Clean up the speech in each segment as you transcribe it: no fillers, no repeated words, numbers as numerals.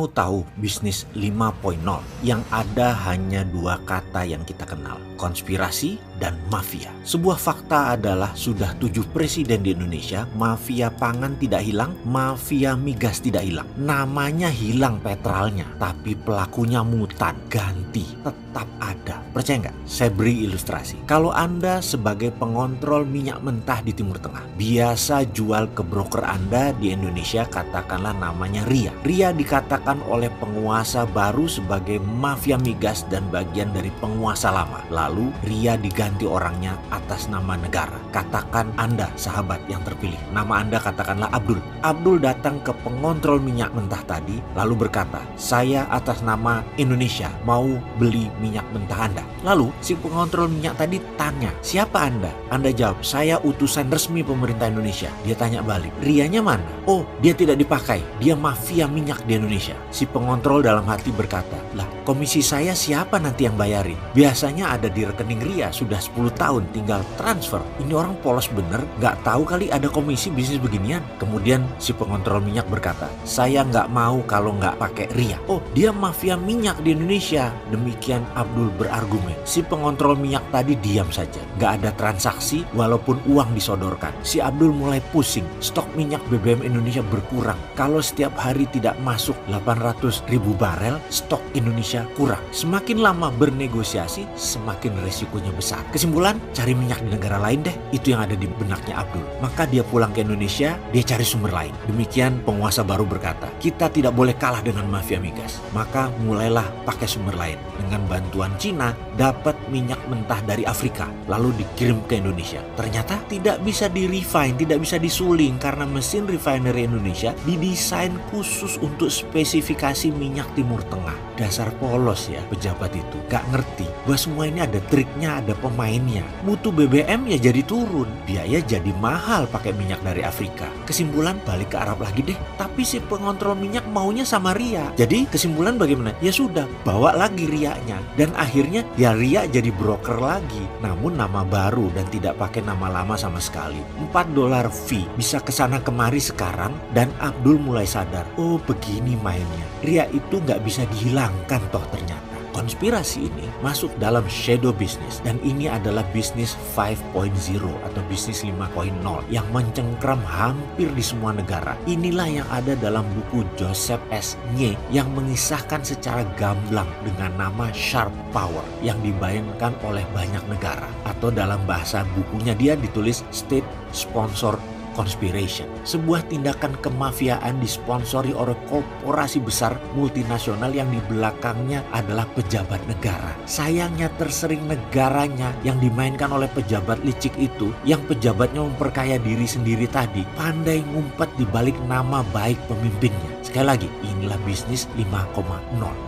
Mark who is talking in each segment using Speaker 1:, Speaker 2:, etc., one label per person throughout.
Speaker 1: Mau tahu bisnis 5.0 yang ada hanya dua kata yang kita kenal, konspirasi dan mafia. Sebuah fakta adalah sudah 7 presiden di Indonesia, mafia pangan tidak hilang, mafia migas tidak hilang. Namanya hilang petralnya, tapi pelakunya mutan, ganti, tetap ada. Percaya nggak? Saya beri ilustrasi. Kalau Anda sebagai pengontrol minyak mentah di Timur Tengah, biasa jual ke broker Anda di Indonesia, katakanlah namanya Ria. Ria dikatakan oleh penguasa baru sebagai mafia migas dan bagian dari penguasa lama. Lalu Ria diganti orangnya atas nama negara. Katakan Anda sahabat yang terpilih, nama Anda katakanlah Abdul. Abdul datang ke pengontrol minyak mentah tadi lalu berkata, saya atas nama Indonesia mau beli minyak mentah Anda. Lalu si pengontrol minyak tadi tanya, siapa Anda? Anda jawab, saya utusan resmi pemerintah Indonesia. Dia tanya balik, Rianya mana? Oh, dia tidak dipakai, dia mafia minyak di Indonesia. Si pengontrol dalam hati berkata, lah komisi saya siapa nanti yang bayarin? Biasanya ada di rekening Ria, sudah 10 tahun tinggal transfer. Ini orang polos bener, gak tahu kali ada komisi bisnis beginian. Kemudian si pengontrol minyak berkata, saya gak mau kalau gak pakai Ria. Oh, dia mafia minyak di Indonesia. Demikian Abdul berargumen. Si pengontrol minyak tadi diam saja, gak ada transaksi walaupun uang disodorkan. Si Abdul mulai pusing, stok minyak BBM Indonesia berkurang. Kalau setiap hari tidak masuk 800.000 barel, stok Indonesia kurang. Semakin lama bernegosiasi, semakin resikonya besar. Kesimpulan, cari minyak di negara lain deh. Itu yang ada di benaknya Abdul. Maka dia pulang ke Indonesia, dia cari sumber lain. Demikian penguasa baru berkata, kita tidak boleh kalah dengan mafia migas. Maka mulailah pakai sumber lain. Dengan bantuan Cina, dapat minyak mentah dari Afrika, lalu dikirim ke Indonesia. Ternyata tidak bisa di-refine, tidak bisa disuling karena mesin refinery Indonesia didesain khusus untuk spesifikasi minyak Timur Tengah. Dasar polos ya pejabat itu, gak ngerti bahwa semua ini ada triknya, ada pemainnya. Mutu BBM ya jadi turun, biaya jadi mahal pakai minyak dari Afrika. Kesimpulan, balik ke Arab lagi deh. Tapi si pengontrol minyak maunya sama Ria. Jadi kesimpulan bagaimana? Ya sudah, bawa lagi Rianya. Dan akhirnya ya Ria jadi broker lagi, namun nama baru dan tidak pakai nama lama sama sekali. $4 fee, bisa kesana kemari sekarang. Dan Abdul mulai sadar, oh begini mainnya. Ria itu gak bisa dihilangkan toh ternyata. Konspirasi ini masuk dalam shadow business dan ini adalah bisnis 5.0 atau bisnis 5.0 yang mencengkram hampir di semua negara. Inilah yang ada dalam buku Joseph S. Nye yang mengisahkan secara gamblang dengan nama Sharp Power yang dibayangkan oleh banyak negara, atau dalam bahasa bukunya dia ditulis State Sponsored Conspiration, sebuah tindakan kemafiaan disponsori oleh korporasi besar multinasional yang di belakangnya adalah pejabat negara. Sayangnya tersering negaranya yang dimainkan oleh pejabat licik itu, yang pejabatnya memperkaya diri sendiri tadi, pandai ngumpet di balik nama baik pemimpinnya. Sekali lagi, inilah bisnis 5.0.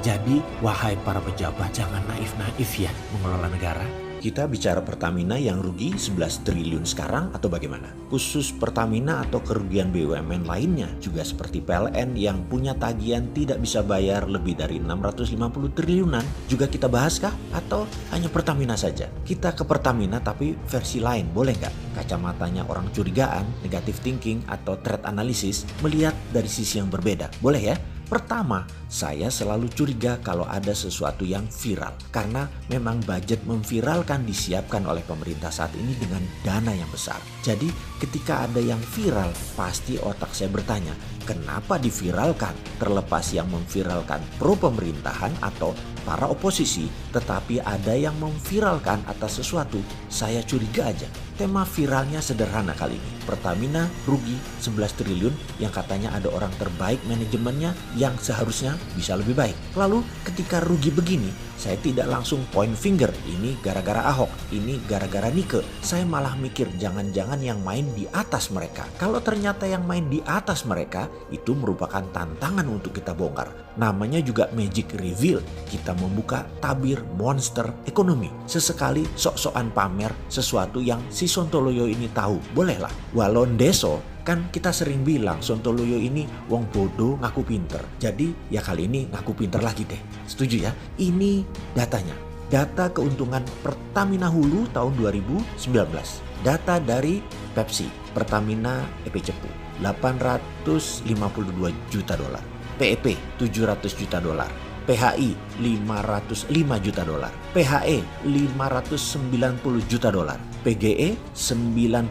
Speaker 1: Jadi, wahai para pejabat, jangan naif-naif ya mengelola negara. Kita bicara Pertamina yang rugi 11 triliun sekarang atau bagaimana? Khusus Pertamina atau kerugian BUMN lainnya juga seperti PLN yang punya tagihan tidak bisa bayar lebih dari 650 triliunan juga kita bahas kah? Atau hanya Pertamina saja? Kita ke Pertamina tapi versi lain, boleh nggak? Kacamatanya orang curigaan, negative thinking atau threat analysis melihat dari sisi yang berbeda, boleh ya? Pertama, saya selalu curiga kalau ada sesuatu yang viral. Karena memang budget memviralkan disiapkan oleh pemerintah saat ini dengan dana yang besar. Jadi ketika ada yang viral, pasti otak saya bertanya, kenapa diviralkan? Terlepas yang memviralkan pro pemerintahan atau para oposisi, tetapi ada yang memviralkan atas sesuatu, saya curiga aja. Tema viralnya sederhana kali ini. Pertamina rugi 11 triliun yang katanya ada orang terbaik manajemennya yang seharusnya bisa lebih baik. Lalu ketika rugi begini, saya tidak langsung point finger, ini gara-gara Ahok, ini gara-gara Nike. Saya malah mikir jangan-jangan yang main di atas mereka. Kalau ternyata yang main di atas mereka, itu merupakan tantangan untuk kita bongkar. Namanya juga magic reveal. Kita membuka tabir monster ekonomi. Sesekali sok-sokan pamer sesuatu yang si Sontoloyo ini tahu. Bolehlah. Walau deso, kan kita sering bilang Sontoloyo ini wong bodoh ngaku pinter. Jadi ya kali ini ngaku pinter lagi deh. Setuju ya? Ini datanya. Data keuntungan Pertamina Hulu tahun 2019. Data dari Pepsi, Pertamina EP Cepu, $852 juta. PEP 700 juta dolar, PHI 505 juta dolar, PHE 590 juta dolar, PGE 95,6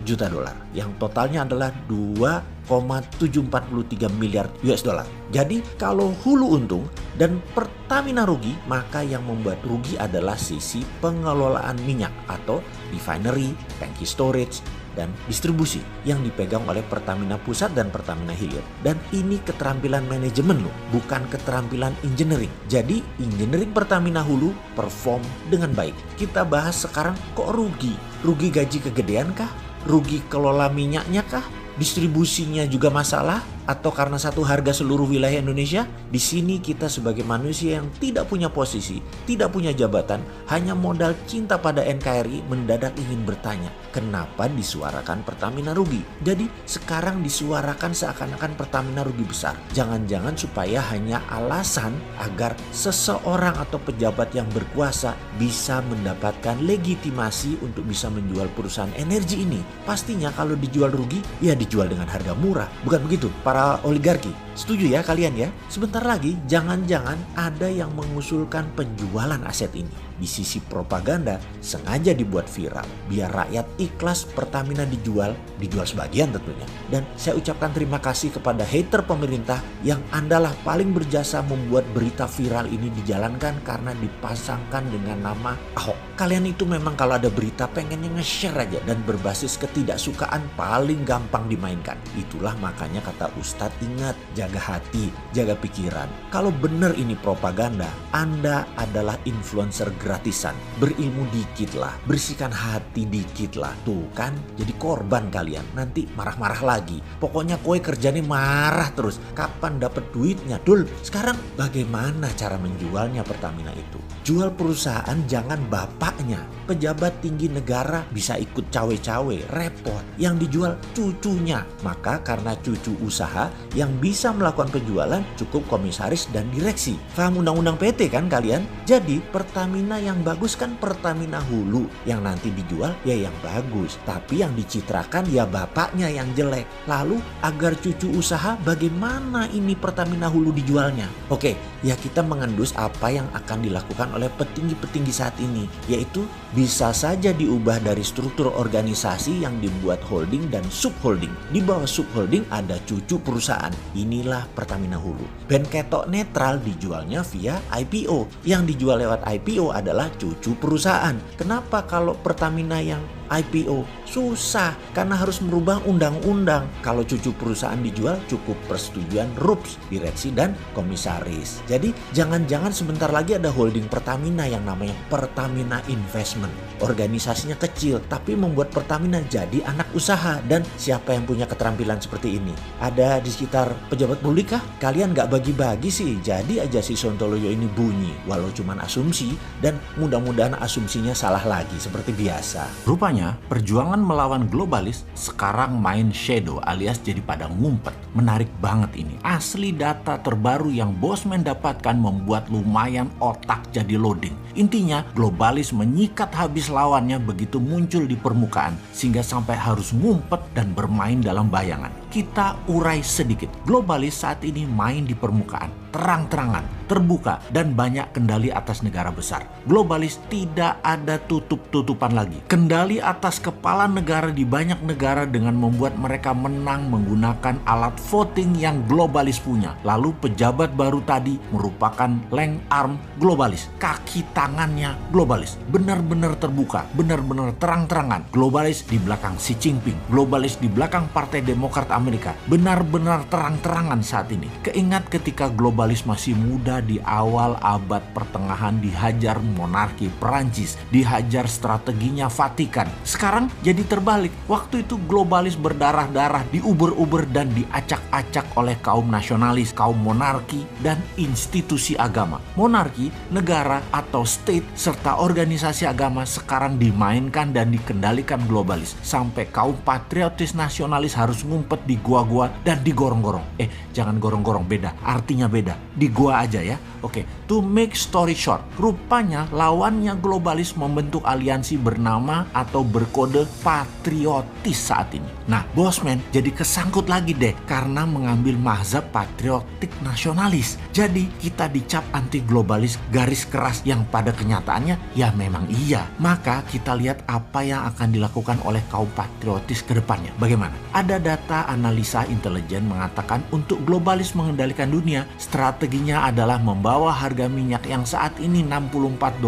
Speaker 1: juta dolar. Yang totalnya adalah 2,743 miliar US dollar. Jadi kalau Hulu untung dan Pertamina rugi, maka yang membuat rugi adalah sisi pengelolaan minyak atau refinery, tangki storage, dan distribusi yang dipegang oleh Pertamina Pusat dan Pertamina Hilir. Dan ini keterampilan manajemen loh, bukan keterampilan engineering. Jadi engineering Pertamina Hulu perform dengan baik. Kita bahas sekarang kok rugi? Rugi gaji kegedean kah? Rugi kelola minyaknya kah? Distribusinya juga masalah? Atau karena satu harga seluruh wilayah Indonesia? Di sini kita sebagai manusia yang tidak punya posisi, tidak punya jabatan, hanya modal cinta pada NKRI mendadak ingin bertanya, kenapa disuarakan Pertamina rugi? Jadi sekarang disuarakan seakan-akan Pertamina rugi besar. Jangan-jangan supaya hanya alasan agar seseorang atau pejabat yang berkuasa bisa mendapatkan legitimasi untuk bisa menjual perusahaan energi ini. Pastinya kalau dijual rugi, ya dijual dengan harga murah. Bukan begitu? Para oligarki, setuju ya kalian ya? Sebentar lagi jangan-jangan ada yang mengusulkan penjualan aset ini. Di sisi propaganda sengaja dibuat viral biar rakyat ikhlas Pertamina dijual sebagian tentunya. Dan saya ucapkan terima kasih kepada hater pemerintah yang Andalah paling berjasa membuat berita viral ini dijalankan karena dipasangkan dengan nama Ahok. Kalian itu memang kalau ada berita pengennya nge-share aja dan berbasis ketidaksukaan paling gampang dimainkan. Itulah makanya kata Ustadz, ingat, jaga hati, jaga pikiran. Kalau benar ini propaganda, Anda adalah influencer gratisan. Berilmu dikit lah, bersihkan hati dikit lah. Tuh kan, jadi korban kalian. Nanti marah-marah lagi. Pokoknya kowe kerjanya marah terus. Kapan dapat duitnya? Dul, sekarang bagaimana cara menjualnya Pertamina itu? Jual perusahaan jangan bapaknya. Pejabat tinggi negara bisa ikut cawe-cawe, repot. Yang dijual cucunya. Maka karena cucu usaha yang bisa melakukan penjualan cukup komisaris dan direksi. Paham undang-undang PT kan kalian? Jadi Pertamina yang bagus kan Pertamina Hulu. Yang nanti dijual ya yang bagus. Tapi yang dicitrakan ya bapaknya yang jelek. Lalu agar cucu usaha bagaimana ini Pertamina Hulu dijualnya? Oke, ya kita mengendus apa yang akan dilakukan oleh petinggi-petinggi saat ini. Yaitu bisa saja diubah dari struktur organisasi yang dibuat holding dan subholding. Di bawah subholding ada cucu perusahaan. Inilah Pertamina Hulu. Ben ketok netral dijualnya via IPO. Yang dijual lewat IPO adalah cucu perusahaan. Kenapa kalau Pertamina yang IPO susah karena harus merubah undang-undang. Kalau cucu perusahaan dijual cukup persetujuan RUPS, direksi dan komisaris. Jadi jangan-jangan sebentar lagi ada holding Pertamina yang namanya Pertamina Investment. Organisasinya kecil tapi membuat Pertamina jadi anak usaha. Dan siapa yang punya keterampilan seperti ini? Ada di sekitar pejabat publik kah? Kalian gak bagi-bagi sih. Jadi aja si Sontoloyo ini bunyi walau cuman asumsi, dan mudah-mudahan asumsinya salah lagi seperti biasa.
Speaker 2: Rupanya perjuangan melawan globalis sekarang main shadow alias jadi pada ngumpet. Menarik banget ini. Asli data terbaru yang Bosman dapatkan membuat lumayan otak jadi loading. Intinya globalis menyikat habis lawannya begitu muncul di permukaan sehingga sampai harus ngumpet dan bermain dalam bayangan. Kita urai sedikit. Globalis saat ini main di permukaan, terang-terangan, terbuka, dan banyak kendali atas negara besar. Globalis tidak ada tutup-tutupan lagi. Kendali atas kepala negara di banyak negara dengan membuat mereka menang menggunakan alat voting yang globalis punya. Lalu pejabat baru tadi merupakan leng arm globalis. Kaki tangannya globalis. Benar-benar terbuka, benar-benar terang-terangan. Globalis di belakang Xi Jinping. Globalis di belakang Partai Demokrat Amerika. Benar-benar terang-terangan saat ini. Keingat ketika globalis masih muda di awal abad pertengahan dihajar monarki Perancis, dihajar strateginya Vatikan. Sekarang jadi terbalik. Waktu itu globalis berdarah-darah, diuber-uber dan diacak-acak oleh kaum nasionalis, kaum monarki, dan institusi agama. Monarki, negara atau state, serta organisasi agama sekarang dimainkan dan dikendalikan globalis. Sampai kaum patriotis nasionalis harus ngumpet di gua-gua, dan di gorong-gorong. Jangan gorong-gorong, beda. Artinya beda. Di gua aja ya. Oke, to make story short, rupanya lawannya globalis membentuk aliansi bernama atau berkode patriotis saat ini. Nah, Bosman jadi kesangkut lagi deh karena mengambil mazhab patriotik nasionalis. Jadi kita dicap anti globalis garis keras yang pada kenyataannya ya memang iya. Maka kita lihat apa yang akan dilakukan oleh kaum patriotis ke depannya. Bagaimana? Ada data analisa intelijen mengatakan untuk globalis mengendalikan dunia, strateginya adalah membawa harga minyak yang saat ini $64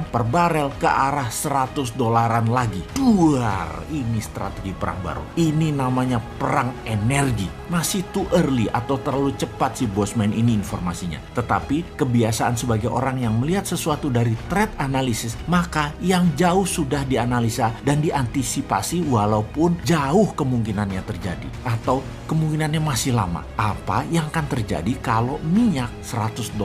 Speaker 2: per barel ke arah $100 lagi. Duar, ini strategi perang baru. Ini namanya perang energi. Masih too early atau terlalu cepat si Bosman ini informasinya. Tetapi kebiasaan sebagai orang yang melihat sesuatu dari threat analysis, maka yang jauh sudah dianalisa dan diantisipasi walaupun jauh kemungkinannya terjadi. Atau kemungkinannya masih lama. Apa yang akan terjadi kalau minyak $100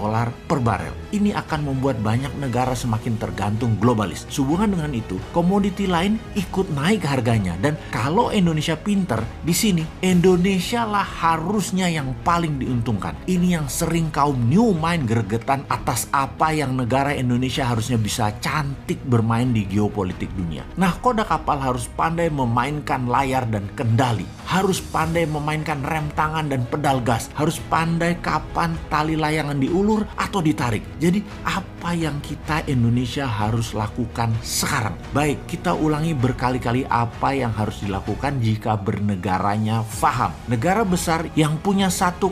Speaker 2: per barel? Ini akan membuat banyak negara semakin tergantung globalis. Sehubungan dengan itu, komoditi lain ikut naik harganya. Dan kalau Indonesia pinter, di sini Indonesia lah harusnya yang paling diuntungkan. Ini yang sering kaum new mind gregetan atas apa yang negara Indonesia harusnya bisa cantik bermain di geopolitik dunia. Nah, koda kapal harus pandai memainkan layar dan kendali. Harus pandai memainkan rem tangan dan pedal gas. Harus pandai kapan tali layangan diulur atau ditarik. Jadi apa yang kita Indonesia harus lakukan sekarang? Baik, kita ulangi berkali-kali apa yang harus dilakukan jika bernegaranya faham. Negara besar yang punya 1,5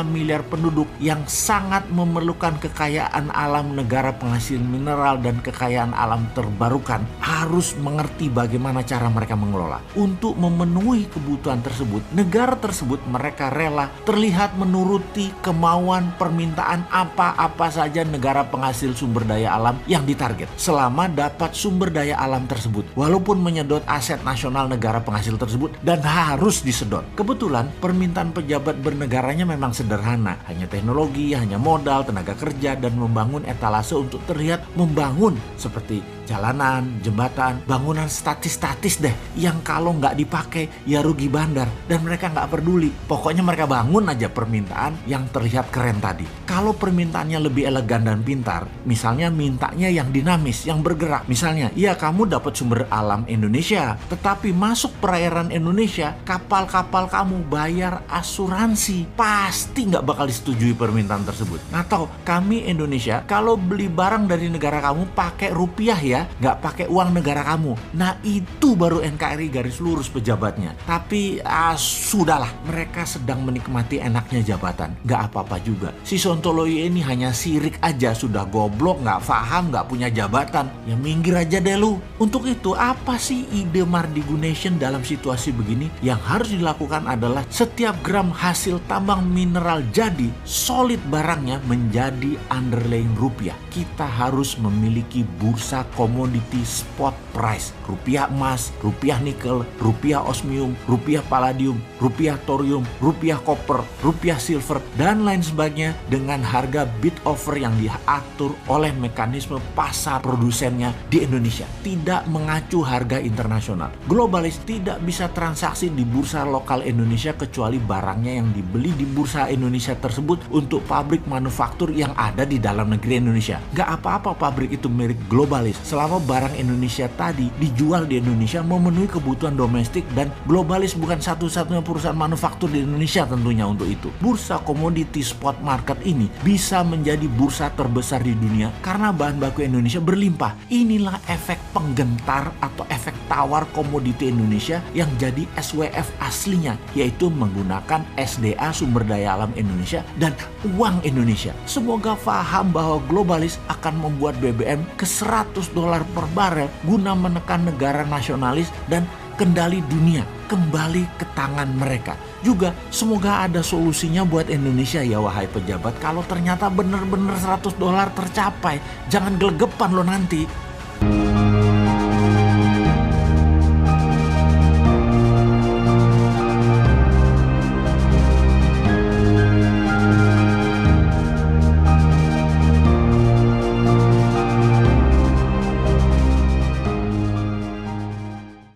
Speaker 2: miliar penduduk yang sangat memerlukan kekayaan alam negara penghasil mineral dan kekayaan alam terbarukan harus mengerti bagaimana cara mereka mengelola. Untuk memenuhi kebutuhan tersebut, negara tersebut mereka rela terlihat menuruti kemauan permintaan apa-apa saja negara penghasil sumber daya alam yang ditarget selama dapat sumber daya alam tersebut walaupun menyedot aset nasional negara penghasil tersebut dan harus disedot. Kebetulan permintaan pejabat bernegaranya memang sederhana, hanya teknologi, hanya modal, tenaga kerja, dan membangun etalase untuk terlihat membangun seperti jalanan, jembatan, bangunan statis-statis deh yang kalau nggak dipakai ya rugi bandar dan mereka nggak peduli. Pokoknya mereka bangun aja permintaan yang terlihat keren tadi. Kalau permintaannya lebih elegan dan pintar, misalnya mintanya yang dinamis, yang bergerak. Misalnya, ya kamu dapat sumber alam Indonesia, tetapi masuk perairan Indonesia, kapal-kapal kamu bayar asuransi. Pasti nggak bakal disetujui permintaan tersebut. Atau kami Indonesia, kalau beli barang dari negara kamu pakai rupiah ya, nggak pakai uang negara kamu. Nah itu baru NKRI garis lurus pejabatnya. Tapi sudahlah, mereka sedang menikmati enaknya jabatan. Nggak apa-apa juga. Si Sontoloyo ini hanya sirik aja, sudah goblok, nggak paham, nggak punya jabatan. Ya minggir aja deh lu. Untuk itu apa sih ide Mardigunation dalam situasi begini? Yang harus dilakukan adalah setiap gram hasil tambang mineral jadi solid barangnya menjadi underlying rupiah. Kita harus memiliki bursa komoditi spot price. Rupiah emas, rupiah nikel, rupiah osmium, rupiah palladium, rupiah thorium, rupiah koper, rupiah silver, dan lain sebagainya dengan harga bid offer yang diatur oleh mekanisme pasar produsennya di Indonesia. Tidak mengacu harga internasional. Globalis tidak bisa transaksi di bursa lokal Indonesia kecuali barangnya yang dibeli di bursa Indonesia tersebut untuk pabrik manufaktur yang ada di dalam negeri Indonesia. Gak apa-apa pabrik itu milik globalis selama barang Indonesia tadi dijual di Indonesia memenuhi kebutuhan domestik, dan globalis bukan satu-satunya perusahaan manufaktur di Indonesia tentunya untuk itu. Bursa komoditi spot market ini bisa menjadi bursa terbesar di dunia karena bahan baku Indonesia berlimpah. Inilah efek penggentar atau efek tawar komoditi Indonesia yang jadi SWF aslinya, yaitu menggunakan SDA sumber daya alam Indonesia dan uang Indonesia. Semoga paham bahwa globalis akan membuat BBM ke $100 per barel guna menekan negara nasionalis dan kendali dunia kembali ke tangan mereka. Juga semoga ada solusinya buat Indonesia ya wahai pejabat. Kalau ternyata benar-benar $100 tercapai, jangan gelegepan lo nanti.